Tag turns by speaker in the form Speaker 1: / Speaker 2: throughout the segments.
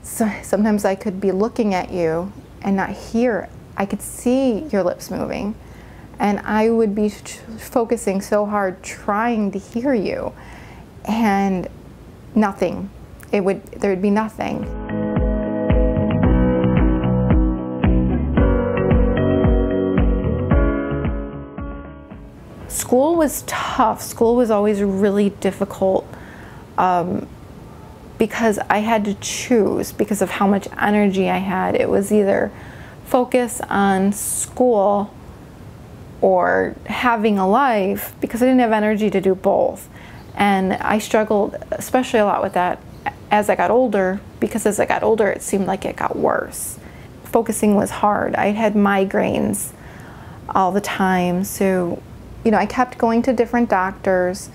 Speaker 1: So sometimes I could be looking at you and not hear. I could see your lips moving, and I would be focusing so hard trying to hear you, and nothing. There would be nothing. School was tough. School was always really difficult because I had to choose because of how much energy I had. It was either focus on school or having a life, because I didn't have energy to do both. And I struggled especially a lot with that as I got older, because as I got older it seemed like it got worse. Focusing was hard. I had migraines all the time, so you know, I kept going to different doctors,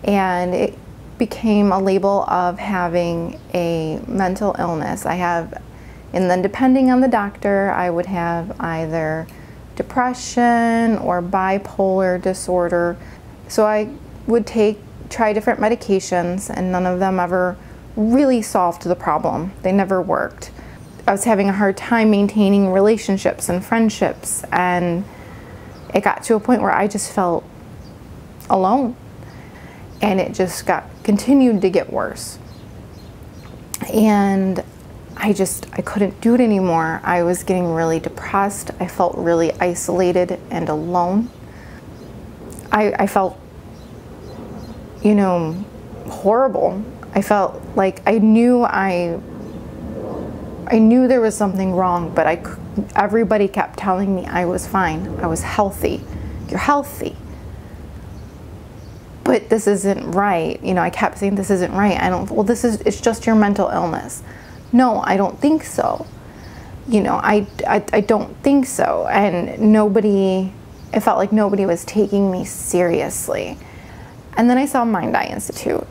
Speaker 1: and it became a label of having a mental illness. And then depending on the doctor, I would have either depression or bipolar disorder. So I would try different medications, and none of them ever really solved the problem. They never worked. I was having a hard time maintaining relationships and friendships, and it got to a point where I just felt alone, and it just continued to get worse. And I couldn't do it anymore. I was getting really depressed. I felt really isolated and alone. I felt, you know, horrible. I felt like I knew there was something wrong, but everybody kept telling me I was fine. I was healthy. You're healthy. But this isn't right. You know, I kept saying this isn't right. It's just your mental illness. No, I don't think so. You know, I don't think so. And it felt like nobody was taking me seriously. And then I saw Mind Eye Institute,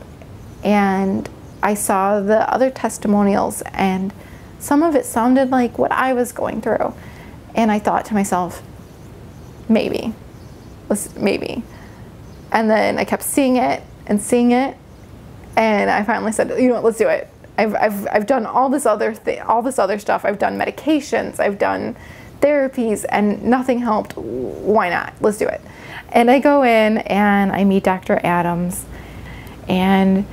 Speaker 1: and I saw the other testimonials, and some of it sounded like what I was going through. And I thought to myself, maybe. And then I kept seeing it, and I finally said, you know what, let's do it. I've done all this other stuff. I've done medications, I've done therapies, and nothing helped. Why not? Let's do it. And I go in and I meet Dr. Adams, and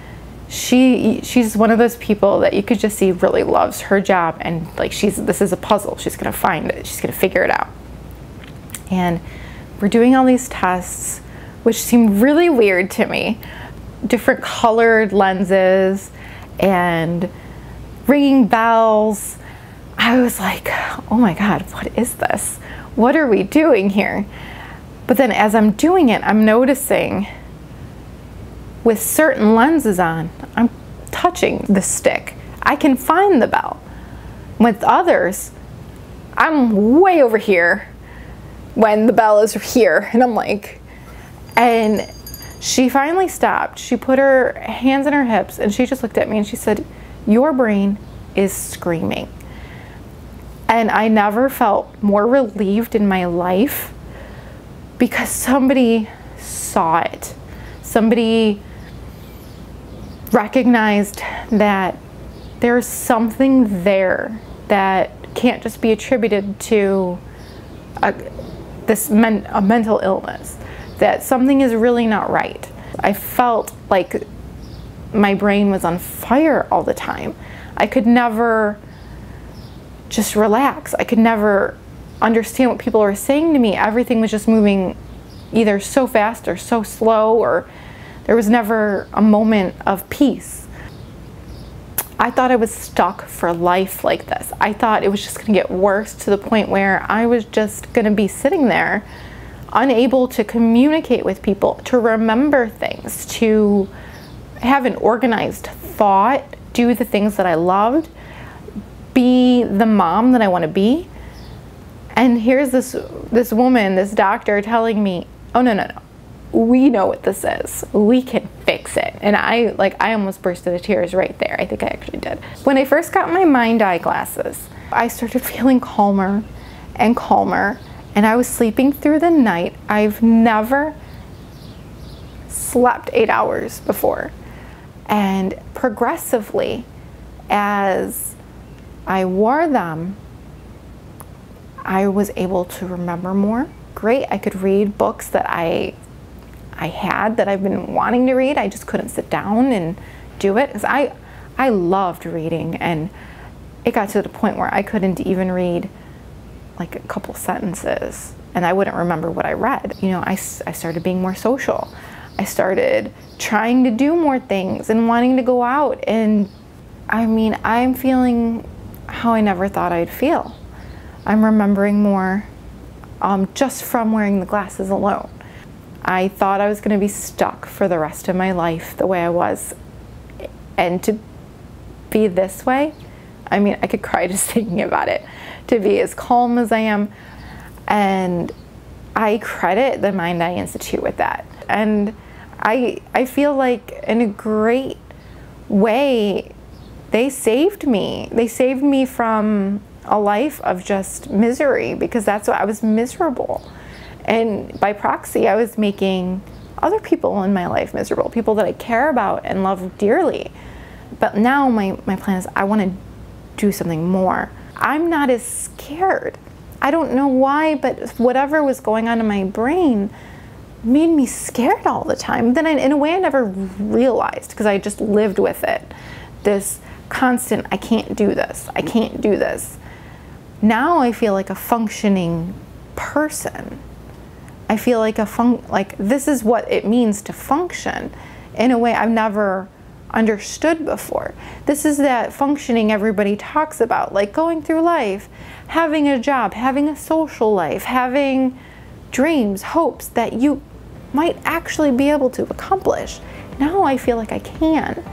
Speaker 1: she's one of those people that you could just see really loves her job, and like this is a puzzle. She's gonna find it. She's gonna figure it out. And we're doing all these tests, which seemed really weird to me. Different colored lenses and ringing bells. I was like, oh my God, what is this? What are we doing here? But then as I'm doing it, I'm noticing with certain lenses on, I'm touching the stick. I can find the bell. With others, I'm way over here when the bell is here. And I'm like, and she finally stopped. She put her hands on her hips, and she just looked at me and she said, your brain is screaming. And I never felt more relieved in my life, because somebody saw it. Somebody recognized that there's something there that can't just be attributed to a mental illness, that something is really not right. I felt like my brain was on fire all the time. I could never just relax. I could never understand what people were saying to me. Everything was just moving either so fast or so slow, or there was never a moment of peace. I thought I was stuck for life like this. I thought it was just gonna get worse, to the point where I was just gonna be sitting there unable to communicate with people, to remember things, to have an organized thought, do the things that I loved, be the mom that I want to be. And here's this woman, this doctor, telling me, oh no, we know what this is. We can fix it. And I almost burst into tears right there. I think I actually did. When I first got my Mind Eye glasses, I started feeling calmer and calmer, and I was sleeping through the night. I've never slept 8 hours before. And progressively, as I wore them, I was able to remember more. Great, I could read books that I had that I've been wanting to read. I just couldn't sit down and do it, because I loved reading, and it got to the point where I couldn't even read like a couple sentences and I wouldn't remember what I read. You know, I started being more social. I started trying to do more things and wanting to go out, and I mean, I'm feeling how I never thought I'd feel. I'm remembering more just from wearing the glasses alone. I thought I was going to be stuck for the rest of my life the way I was, and to be this way, I mean, I could cry just thinking about it. To be as calm as I am, and I credit the Mind Eye Institute with that. And I feel like in a great way, they saved me. They saved me from a life of just misery, because that's what I was miserable. And by proxy, I was making other people in my life miserable, people that I care about and love dearly. But now my plan is I want to do something more. I'm not as scared. I don't know why, but whatever was going on in my brain made me scared all the time. Then in a way I never realized, because I just lived with it. This constant, I can't do this, I can't do this. Now I feel like a functioning person. I feel like like this is what it means to function in a way I've never understood before. This is that functioning everybody talks about, like going through life, having a job, having a social life, having dreams, hopes that you might actually be able to accomplish. Now I feel like I can.